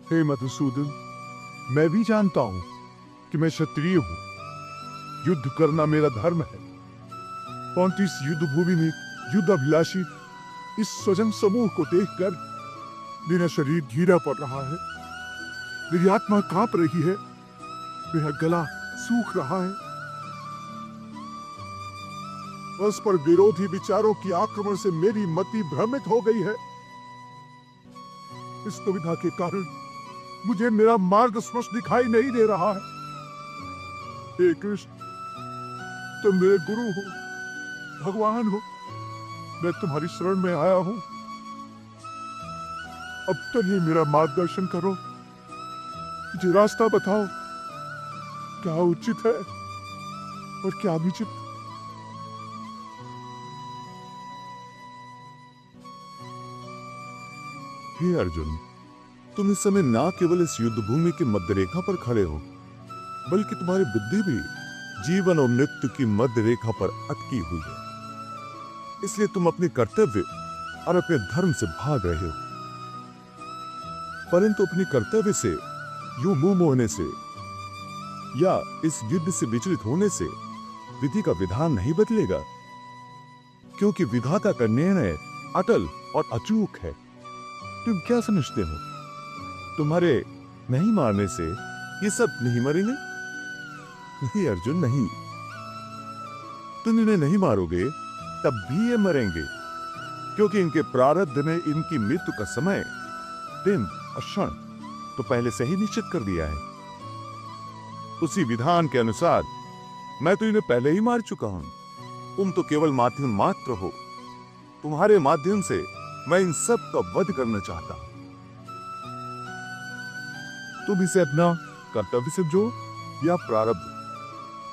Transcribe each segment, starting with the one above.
हे मधुसूदन, मैं भी जानता हूं कि मैं क्षत्रिय हूं। युद्ध करना मेरा धर्म है, परंतु इस युद्ध भूमि में युद्ध अभिलाषी इस स्वजन समूह को देखकर मेरा शरीर ढीला पड़ रहा है, मेरी आत्मा कांप रही है, मेरा गला सूख रहा है। परस्पर विरोधी विचारों की आक्रमण से मेरी मति भ्रमित हो गई है। इस दुविधा के कारण मुझे मेरा मार्ग स्पष्ट दिखाई नहीं दे रहा है। हे कृष्ण, तुम मेरे गुरु हो, भगवान हो, मैं तुम्हारी शरण में आया हूं। अब तो ही मेरा मार्गदर्शन करो, मुझे रास्ता बताओ, क्या उचित है और क्या अनुचित। हे अर्जुन, तुम इस समय ना केवल इस युद्ध भूमि की मध्य रेखा पर खड़े हो, बल्कि तुम्हारी बुद्धि भी जीवन और मृत्यु की मध्य रेखा पर अटकी हुई है। इसलिए तुम अपने कर्तव्य और अपने धर्म से भाग रहे हो, परंतु अपने कर्तव्य से यूं मुंह मोड़ने से या इस युद्ध से विचलित होने से विधि का विधान नहीं बदलेगा, क्योंकि विधाता का निर्णय अटल और अचूक है। तुम क्या समझते हो, तुम्हारे नहीं मारने से ये सब नहीं मरेंगे? नहीं अर्जुन, नहीं। तुम इन्हें नहीं मारोगे तब भी ये मरेंगे, क्योंकि इनके प्रारब्ध ने इनकी मृत्यु का समय, दिन और क्षण तो पहले से ही निश्चित कर दिया है। उसी विधान के अनुसार मैं तो इन्हें पहले ही मार चुका हूं। तुम तो केवल माध्यम मात्र हो। तुम्हारे माध्यम से मैं इन सब का वध करना चाहता हूं। तुम इसे अपना कर्तव्य समझो या प्रारब्ध,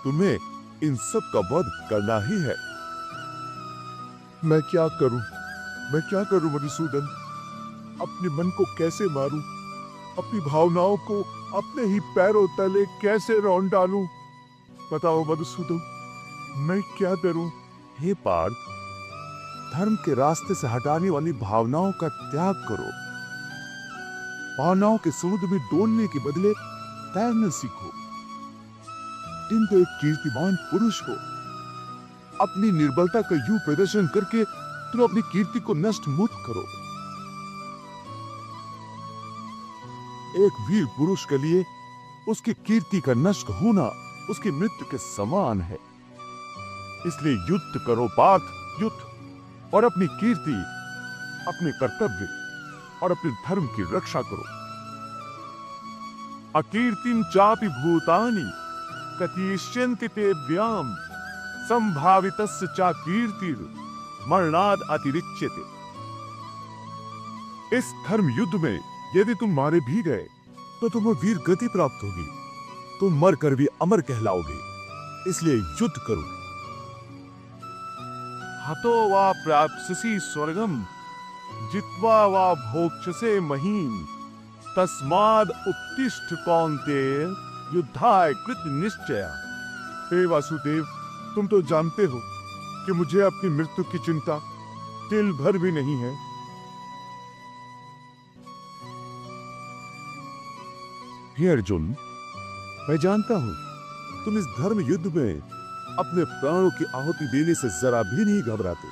तुम्हें इन सब का वध करना ही है। मैं क्या करूं मधुसूदन? अपने मन को कैसे मारूं? अपनी भावनाओं को अपने ही पैरों तले कैसे रौंद डालूं? बताओ मधुसूदन, मैं क्या करूं? हे पार्थ, धर्म के रास्ते से हटाने वाली भावनाओं का त्याग करो। भावनाओं के समुद्र में डोलने के बदले तैरना सीखो। तुम तो एक कीर्तिमान पुरुष हो। अपनी निर्बलता का यूं प्रदर्शन करके तुम अपनी कीर्ति को नष्ट मत करो। एक वीर पुरुष के लिए उसकी कीर्ति का नष्ट होना उसकी मृत्यु के समान है। इसलिए युद्ध करो पार्थ, युद्ध, और अपनी कीर्ति, अपने कर्तव्य और अपने धर्म की रक्षा करो। अकीर्तिम चापि भूतानि कथयिष्यन्ति ते व्याम संभावितस्य चा कीर्तिर मरणाद अतिरिच्यते। इस धर्म युद्ध में यदि तुम मारे भी गए तो तुम्हें वीर गति प्राप्त होगी। तुम मर कर भी अमर कहलाओगे। इसलिए युद्ध करो। हतो वा प्राप्स्यसि स्वर्गम जित्वा वा भोक्ष्यसे महीम तस्माद् उत्तिष्ठ कौन्तेय युद्धाय कृत निश्चया। हे वासुदेव, तुम तो जानते हो कि मुझे अपनी मृत्यु की चिंता तिल भर भी नहीं है। हे अर्जुन, मैं जानता हूं तुम इस धर्म युद्ध में अपने प्राणों की आहुति देने से जरा भी नहीं घबराते।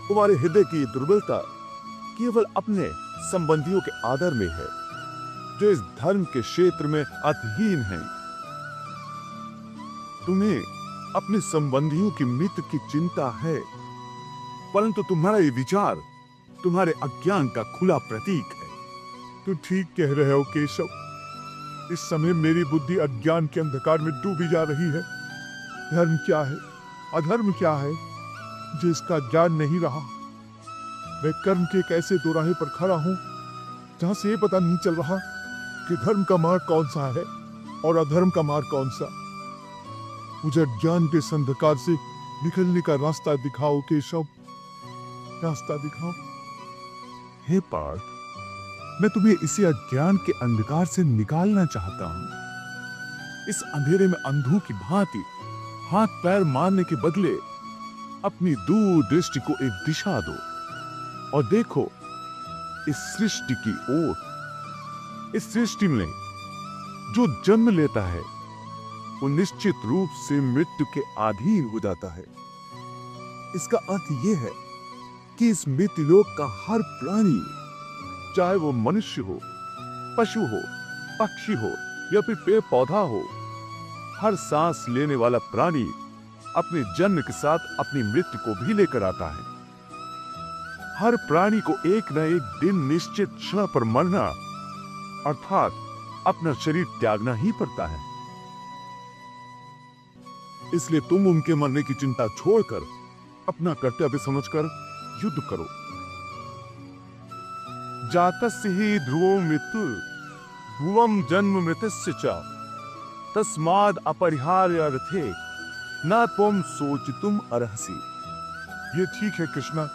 तुम्हारे हृदय की दुर्बलता केवल अपने संबंधियों के आदर में है, जो इस धर्म के क्षेत्र में अधीन हैं। तुम्हें अपने संबंधियों की मृत्यु की चिंता है, परंतु तुम्हारा ये विचार तुम्हारे अज्ञान का खुला प्रतीक है। तुम ठीक कह रहे हो केशव। इस समय मेरी बुद्धि अज्ञान के अंधकार में डूबी जा रही है। धर्म क्या है, अधर्म क्या है, जिसका ज्ञान नहीं रहा। मैं कर्म के एक ऐसे दोराहे पर खड़ा हूं जहां से ये पता नहीं चल रहा कि धर्म का मार्ग कौन सा है और अधर्म का मार्ग कौन सा। मुझे ज्ञान के इस अंधकार से निकलने का रास्ता दिखाओ केशव, रास्ता दिखाओ। हे पार्थ, मैं तुम्हें इसी अज्ञान के अंधकार से निकालना चाहता हूं। इस अंधेरे में अंधों की भांति हाथ पैर मारने के बदले अपनी दूर दृष्टि को एक दिशा दो और देखो इस सृष्टि की ओर। इस सृष्टि में जो जन्म लेता है वो निश्चित रूप से मृत्यु के अधीन हो जाता है। इसका अर्थ यह है कि इस मृत्युलोक का हर प्राणी, चाहे वो मनुष्य हो, पशु हो, पक्षी हो या फिर पेड़ पौधा हो, हर सांस लेने वाला प्राणी अपने जन्म के साथ अपनी मृत्यु को भी लेकर आता है। हर प्राणी को एक न एक दिन निश्चित क्षण पर मरना अर्थात अपना शरीर त्यागना ही पड़ता है। इसलिए तुम उनके मरने की चिंता छोड़कर अपना कर्तव्य समझकर युद्ध करो। जातस्य ही ध्रुवो मृत्यु ध्रुवम जन्म मृतस्य च तस्माद् अपरिहार्य अर्थे न त्वं सोचितुम अर्हसि। ये ठीक है कृष्णा,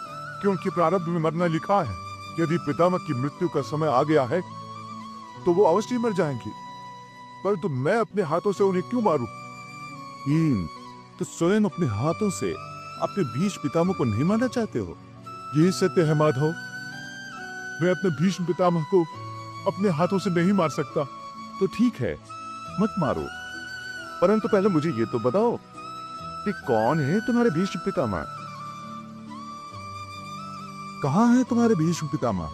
क्योंकि प्रारब्ध में मरना लिखा है। यदि पितामह की मृत्यु का समय आ गया है तो वो अवश्य मर जाएंगे, परंतु मैं अपने हाथों से उन्हें क्यों मारूं? तो स्वयं अपने हाथों से अपने भीष्म पितामह को नहीं मारना चाहते हो? यही सत्य है माधव, मैं अपने भीष्म पितामह को अपने हाथों से नहीं मार सकता। तो ठीक है, मत मारो, परंतु पहले मुझे ये तो बताओ कि कौन है तुम्हारे भीष्म पितामह? कहाँ है तुम्हारे भीष्म पितामह?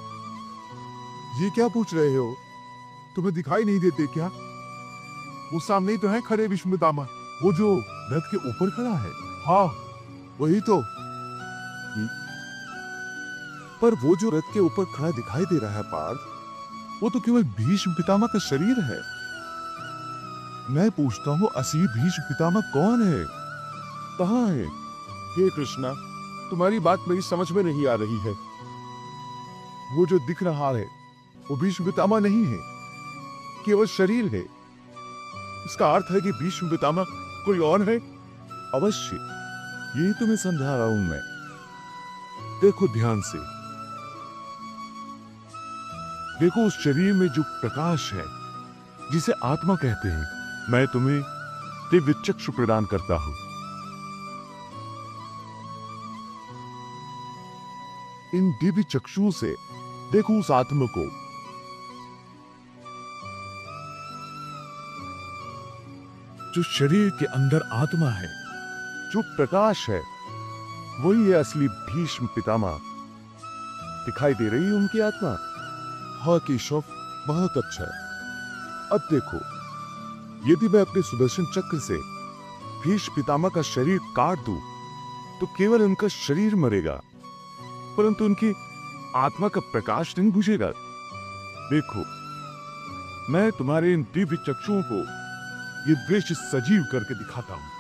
ये क्या पूछ रहे हो? तुम्हें दिखाई नहीं देते क्या? वो सामने ही तो है खड़े भीष्म पितामह, वो जो रथ के ऊपर खड़ा है। हाँ वही तो। पर वो जो रथ के ऊपर खड़ा दिखाई दे रहा है पार्थ, वो तो केवल भीष्म पितामह का शरीर है। मैं पूछता हूँ असली भीष्म पितामह कौन है, कहाँ है? हे कृष्णा, तुम्हारी बात मेरी समझ में नहीं आ रही है। वो जो दिख रहा है वो भीष्म पितामह नहीं है, केवल शरीर है। इसका अर्थ है कि भीष्म पितामह कोई और है। अवश्य, यही तुम्हें समझा रहा हूं मैं। देखो ध्यान से, देखो उस शरीर में जो प्रकाश है जिसे आत्मा कहते हैं, मैं तुम्हें दिव्य चक्षु प्रदान करता हूं। इन दिव्य चक्षुओं से देखो उस आत्मा को। जो शरीर के अंदर आत्मा है, जो प्रकाश है, वही है असली भीष्म पितामह। दिखाई दे रही है उनकी आत्मा? हाँ केशव, बहुत अच्छा है। अब देखो, यदि मैं अपने सुदर्शन चक्र से भीष्म पितामह का शरीर काट दूं, तो केवल उनका शरीर मरेगा, परंतु उनकी आत्मा का प्रकाश नहीं बुझेगा। देखो, मैं तुम्हारे इन दिव्य चक्षुओं को ये दृश्य सजीव करके दिखाता हूं।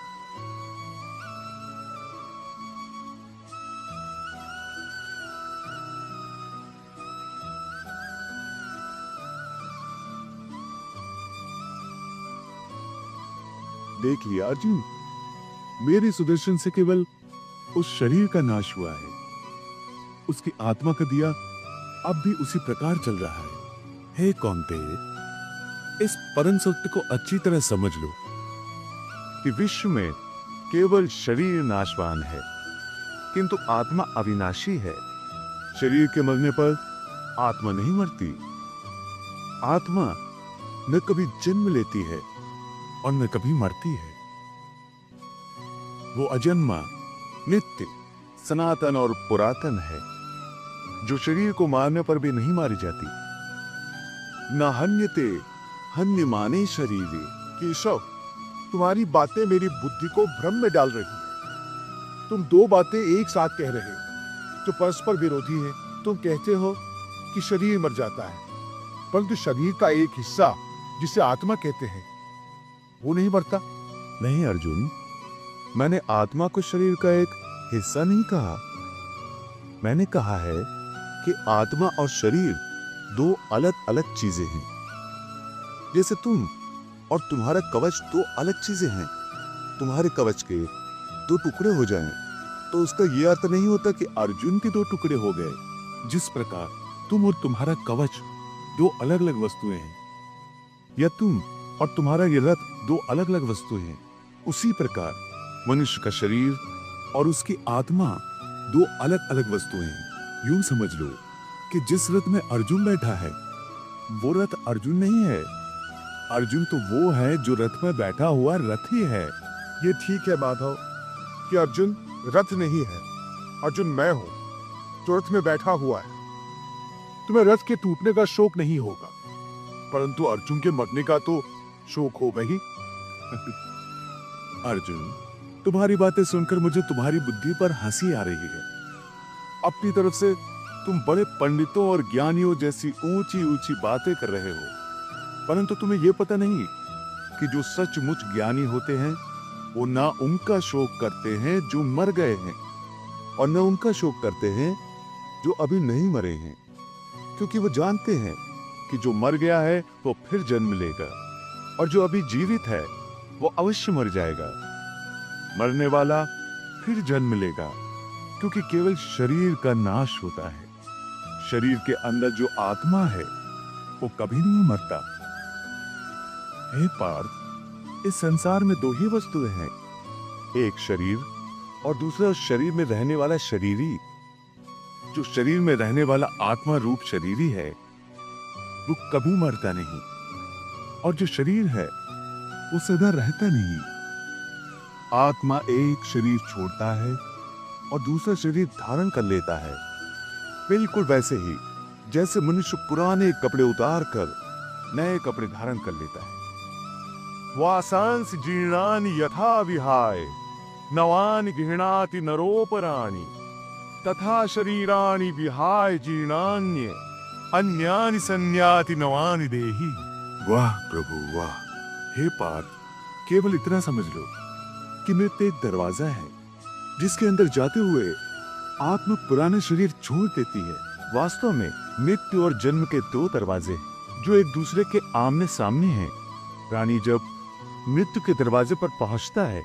देख लिया अर्जुन, मेरे सुदर्शन से केवल उस शरीर का नाश हुआ है, उसकी आत्मा का दिया अब भी उसी प्रकार चल रहा है। हे कौन्तेय, इस परम सत्य को अच्छी तरह समझ लो कि विश्व में केवल शरीर नाशवान है, किंतु आत्मा अविनाशी है। शरीर के मरने पर आत्मा नहीं मरती। आत्मा न कभी जन्म लेती है और न कभी मरती है। वो अजन्मा, नित्य, सनातन और पुरातन है, जो शरीर को मारने पर भी नहीं मारी जाती। न हन्यते हन्यमाने शरीरे। केशव, तुम्हारी बातें मेरी बुद्धि को भ्रम में डाल रही हैं। तुम दो बातें एक साथ कह रहे हो जो परस्पर विरोधी हैं। तुम कहते हो कि शरीर मर जाता है, परंतु शरीर का एक हिस्सा जिसे आत्मा कहते हैं वो नहीं मरता। नहीं अर्जुन, मैंने आत्मा को शरीर का एक हिस्सा नहीं कहा। मैंने कहा है कि आत्मा और शरीर दो अलग अलग चीजें हैं। जैसे तुम और तुम्हारा कवच दो अलग चीजें हैं। तुम्हारे कवच के दो टुकड़े हो जाएं, तो उसका यह अर्थ नहीं होता कि अर्जुन के दो टुकड़े हो गए। जिस प्रकार तुम और तुम्हारा कवच दो अलग अलग वस्तुएं हैं, या तुम और तुम्हारा ये रथ दो अलग अलग वस्तुएं हैं, उसी प्रकार मनुष्य का शरीर और उसकी आत्मा दो अलग अलग वस्तुएं हैं। यूं समझ लो कि जिस रथ में अर्जुन बैठा है वो रथ अर्जुन नहीं है। अर्जुन तो वो है जो रथ में बैठा हुआ रथी है। ये ठीक है माधव कि अर्जुन रथ नहीं है। अर्जुन मैं हूं जो रथ में बैठा हुआ है। तुम्हें रथ के टूटने का शोक नहीं होगा, परंतु अर्जुन के मरने का तो शोक होगा ही। अर्जुन, तुम्हारी बातें सुनकर मुझे तुम्हारी बुद्धि पर हंसी आ रही है। अपनी तरफ से तुम बड़े पंडितों और ज्ञानियों जैसी ऊंची ऊंची बातें कर रहे हो, परंतु तुम्हें यह पता नहीं कि जो सचमुच ज्ञानी होते हैं वो ना उनका शोक करते हैं जो मर गए हैं, और न उनका शोक करते हैं जो अभी नहीं मरे हैं, क्योंकि वो जानते हैं कि जो मर गया है वो फिर जन्म लेगा, और जो अभी जीवित है वो अवश्य मर जाएगा। मरने वाला फिर जन्म लेगा, क्योंकि केवल शरीर का नाश होता है। शरीर के अंदर जो आत्मा है वो कभी नहीं मरता। हे पार्थ, इस संसार में दो ही वस्तुएं हैं, एक शरीर और दूसरा शरीर में रहने वाला शरीरी। जो शरीर में रहने वाला आत्मा रूप शरीरी है वो कभी मरता नहीं, और जो शरीर है वो सदा रहता नहीं। आत्मा एक शरीर छोड़ता है और दूसरा शरीर धारण कर लेता है, बिल्कुल वैसे ही जैसे मनुष्य पुराने कपड़े उतार कर नए कपड़े धारण कर लेता है। वासांस जीर्णानि यथा विहाय नवानि गृह्णाति नरोपराणि तथा शरीराणि विहाय जीर्णान्य अन्यानि संयाति नवानि देहि। वाह प्रभु वाह। हे पार्थ, केवल इतना समझ लो कि मृत्यु एक दरवाजा है जिसके अंदर जाते हुए आत्मा पुराना शरीर छोड़ देती है। वास्तव में मृत्यु और जन्म के दो दरवाजे जो एक दूसरे के आमने सामने हैं। प्राणी जब मृत्यु के दरवाजे पर पहुंचता है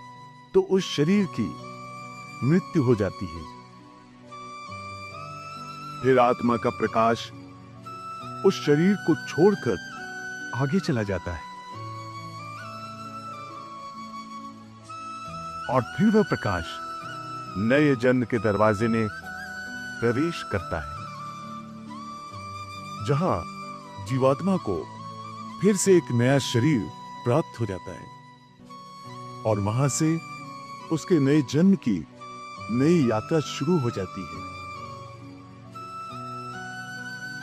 तो उस शरीर की मृत्यु हो जाती है। फिर आत्मा का प्रकाश उस शरीर को छोड़कर आगे चला जाता है, और फिर वह प्रकाश नए जन्म के दरवाजे में प्रवेश करता है, जहां जीवात्मा को फिर से एक नया शरीर प्राप्त हो जाता है, और वहां से उसके नए जन्म की नई यात्रा शुरू हो जाती है।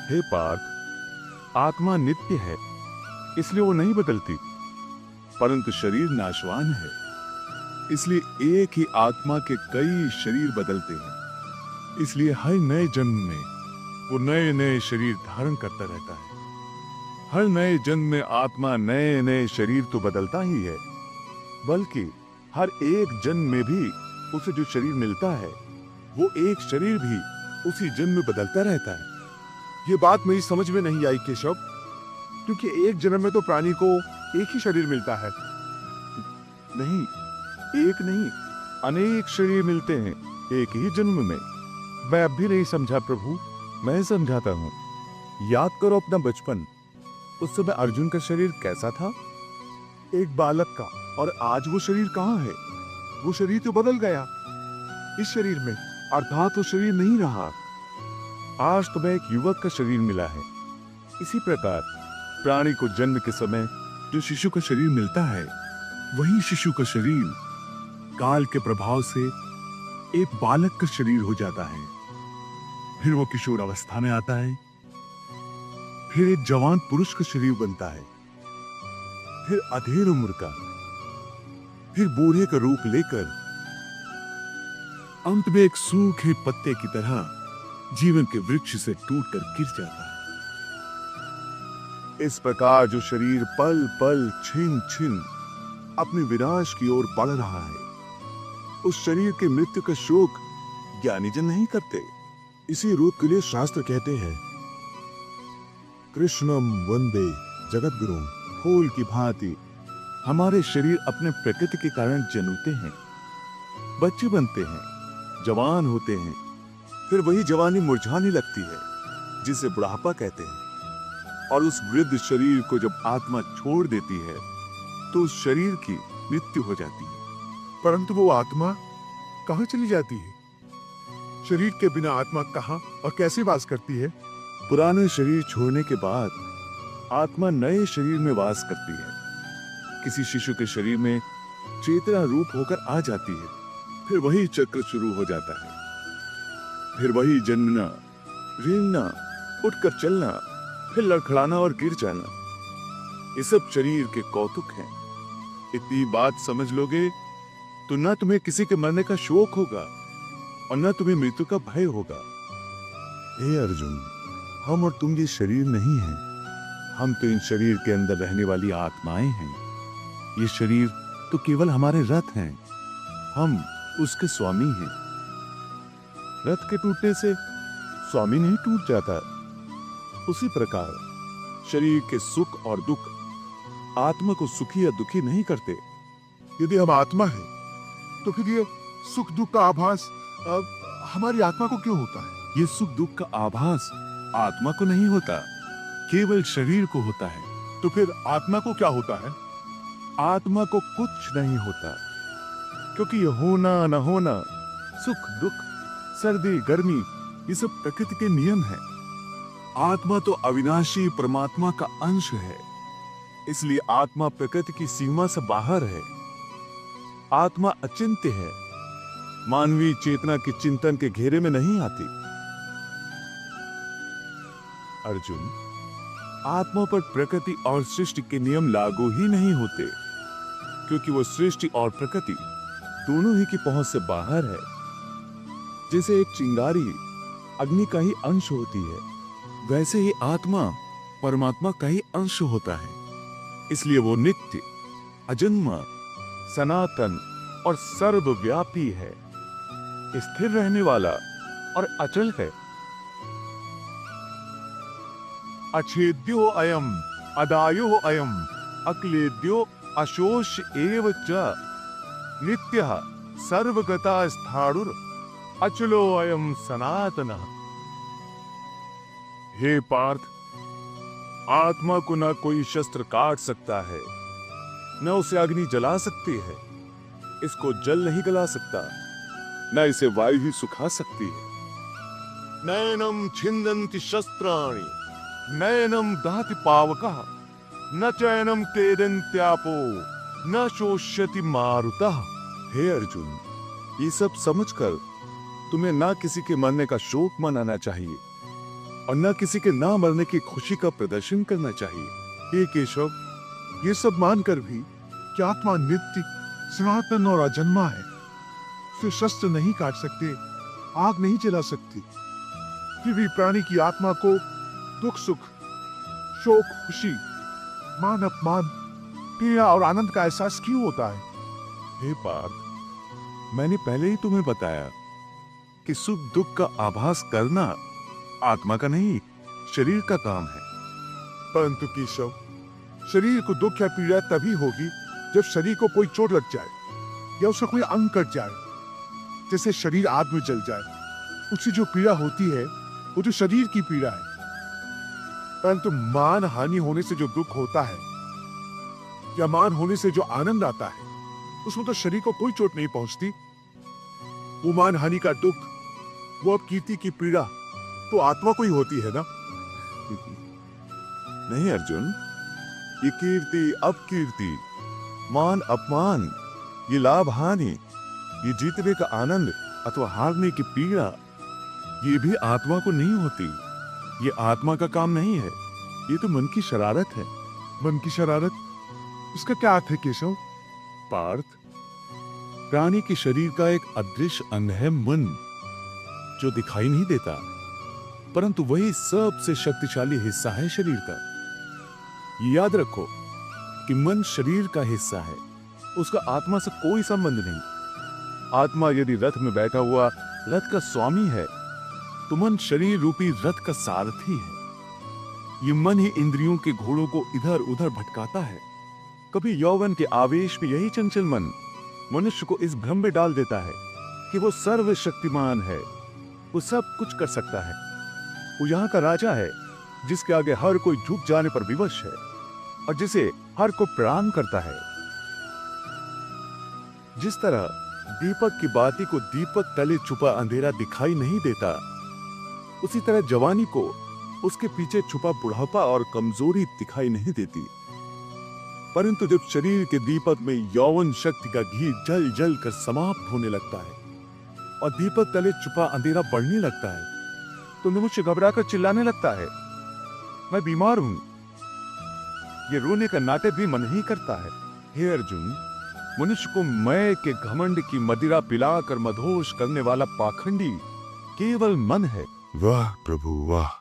हे पार्थ, आत्मा नित्य है, इसलिए वो नहीं बदलती, परंतु शरीर नाशवान है, इसलिए एक ही आत्मा के कई शरीर बदलते हैं। इसलिए हर नए जन्म में वो नए नए शरीर धारण करता रहता है। हर नए जन्म में आत्मा नए नए शरीर तो बदलता ही है, बल्कि हर एक जन्म में भी उसे जो शरीर मिलता है वो एक शरीर भी उसी जन्म में बदलता रहता है। ये बात मेरी समझ में नहीं आई केशव, क्योंकि एक जन्म में तो प्राणी को एक ही शरीर मिलता है। नहीं, एक नहीं, अनेक शरीर मिलते हैं एक ही जन्म में। मैं अब भी नहीं समझा प्रभु, मैं समझाता हूं। याद करो अपना बचपन। उस समय अर्जुन का शरीर कैसा था? एक बालक का। और आज वो शरीर कहाँ है? वो शरीर तो बदल गया। इस शरीर में अर्थात वो शरीर नहीं रहा। आज तुम्हें एक युवक का शरीर मिला है। इसी प्रकार प्राणी को जन्म के समय जो शिशु का शरीर मिलता है, वही शिशु का शरीर काल के प्रभाव से एक बालक का शरीर हो जाता है। फिर वो किशोर अवस्था में आता है, फिर एक जवान पुरुष का शरीर बनता है, फिर अधेड़ उम्र का, फिर बूढ़े का रूप लेकर अंत में एक सूखे पत्ते की तरह जीवन के वृक्ष से टूटकर गिर जाता है। इस प्रकार जो शरीर पल पल छिन छिन अपने विनाश की ओर बढ़ रहा है, उस शरीर के मृत्यु का शोक ज्ञानीजन नहीं करते। इसी रूप के लिए शास्त्र कहते हैं, कृष्णम वंदे जगद्गुरुम। फूल की भांति हमारे शरीर अपने प्रकृति के कारण जन्मते हैं, बच्चे बनते हैं, जवान होते हैं, फिर वही जवानी मुरझाने लगती है जिसे बुढ़ापा कहते हैं। और उस वृद्ध शरीर को जब आत्मा छोड़ देती है तो उस शरीर की मृत्यु हो जाती है। परंतु वो आत्मा कहाँ चली जाती है? शरीर के बिना आत्मा कहाँ और कैसे वास करती है? पुराने शरीर छोड़ने के बाद आत्मा नए शरीर में वास करती है। किसी शिशु के शरीर में चेतना रूप होकर आ जाती है, फिर वही चक्र शुरू हो जाता है। फिर वही जन्मना, रेंगना, उठकर चलना, फिर लड़खड़ाना और गिर जाना। ये सब शरीर के कौतुक हैं। इतनी बात समझ लोगे तो ना तुम्हें किसी के मरने का शोक होगा और ना तुम्हें मृत्यु का भय होगा। हे अर्जुन, हम और तुम ये शरीर नहीं हैं। हम तो इन शरीर के अंदर रहने वाली आत्माएं हैं। ये शरीर तो केवल हमारे रथ हैं। हम उसके स्वामी हैं। रथ के टूटने से स्वामी नहीं टूट जाता। उसी प्रकार शरीर के सुख और दुख आत्मा को सुखी या दुखी नहीं करते। यदि हम आत्मा हैं, तो फिर ये सुख दुख का आभास हमारी आत्मा को क्यों होता है? ये सुख दुख का आभास आत्मा को नहीं होता, केवल शरीर को होता है। तो फिर आत्मा को क्या होता है? आत्मा को कुछ नहीं होता, क्योंकि ये होना न होना, सुख दुख, सर्दी गर्मी, ये सब प्रकृति के नियम हैं। आत्मा तो अविनाशी परमात्मा का अंश है, इसलिए आत्मा प्रकृति की सीमा से बाहर है। आत्मा अचिंत्य है, मानवीय चेतना के चिंतन के घेरे में नहीं आती। अर्जुन, आत्मा पर प्रकृति और सृष्टि के नियम लागू ही नहीं होते, क्योंकि वो सृष्टि और प्रकृति दोनों ही की पहुंच से बाहर है। जैसे एक चिंगारी अग्नि का ही अंश होती है, वैसे ही आत्मा परमात्मा का ही अंश होता है। इसलिए वो नित्य, अजन्मा, सनातन और सर्वव्यापी है, स्थिर रहने वाला और अचल है। अच्छेद्यो अयम अदायो अयम अक्लेद्यो अशोष एव च नित्यः सर्वगता स्थाणुर अचलो अयम सनातनः। हे पार्थ, आत्मा को न कोई शस्त्र काट सकता है, न उसे अग्नि जला सकती है, इसको जल नहीं गला सकता, न इसे वायु ही सुखा सकती है। नैनम छिन्दन्ति शस्त्राणि नैनम दहति पावकः न चैनम क्लेदन्त्यापो न शोष्यति मारुतः। हे अर्जुन, ये सब समझकर तुम्हें ना किसी के मरने का शोक मनाना चाहिए और न किसी के ना मरने की खुशी का प्रदर्शन करना चाहिए। हे केशव, ये सब मानकर भी कि आत्मा नित्य, सनातन और अजन्मा है, फिर शस्त्र नहीं काट सकते, आग नहीं जला सकती, फिर भी प्राणी की आत्मा को दुख सुख, शोक खुशी, मान अपमान, पीड़ा और आनंद का एहसास क्यों होता है? हे पार्थ, मैंने पहले ही तुम्हें बताया कि सुख दुख का आभास करना आत्मा का नहीं, शरीर का काम है। परंतु केशव, शरीर को दुख या पीड़ा तभी होगी जब शरीर को कोई चोट लग जाए या उसका कोई अंग कट जाए, जैसे शरीर आग में जल जाए। उससे जो पीड़ा होती है वो तो शरीर की पीड़ा है। परंतु मान हानि होने से जो दुख होता है या मान होने से जो आनंद आता है, उसमें तो शरीर को कोई चोट नहीं पहुंचती। वो मान हानि का दुख, वो अपकीर्ति की पीड़ा तो आत्मा को ही होती है ना? नहीं अर्जुन, ये कीर्ति अपकीर्ति, मान अपमान, ये लाभ हानि, ये जीतने का आनंद अथवा हारने की पीड़ा, ये भी आत्मा को नहीं होती। ये आत्मा का काम नहीं है, ये तो मन की शरारत है। मन की शरारत, इसका क्या अर्थ है केशव? पार्थ, प्राणी के शरीर का एक अदृश्य अंग है मन, जो दिखाई नहीं देता, परंतु वही सबसे शक्तिशाली हिस्सा है शरीर का। याद रखो कि मन शरीर का हिस्सा है, उसका आत्मा से कोई संबंध नहीं। आत्मा यदि रथ में बैठा हुआ रथ का स्वामी है, तो मन शरीर रूपी रथ का सारथी है। ये मन ही इंद्रियों के घोड़ों को इधर उधर भटकाता है। कभी यौवन के आवेश में यही चंचल मन मनुष्य को इस भ्रम में डाल देता है कि वो सर्वशक्तिमान है, वो सब कुछ कर सकता है, वो यहाँ का राजा है, जिसके आगे हर कोई झुक जाने पर विवश है और जिसे हर को प्रणाम करता है। जिस तरह दीपक की बाती को दीपक तले छुपा अंधेरा दिखाई नहीं देता, उसी तरह जवानी को उसके पीछे छुपा बुढ़ापा और कमजोरी दिखाई नहीं देती। परंतु जब शरीर के दीपक में यौवन शक्ति का घी जल जल कर समाप्त होने लगता है और दीपक तले छुपा अंधेरा बढ़ने लगता है, तो मनुष्य घबराकर चिल्लाने लगता है, मैं बीमार हूं। ये रोने का नाटक भी मन ही करता है। हे अर्जुन, मनुष्य को मैं के घमंड की मदिरा पिलाकर मदहोश करने वाला पाखंडी केवल मन है। वाह प्रभु वाह,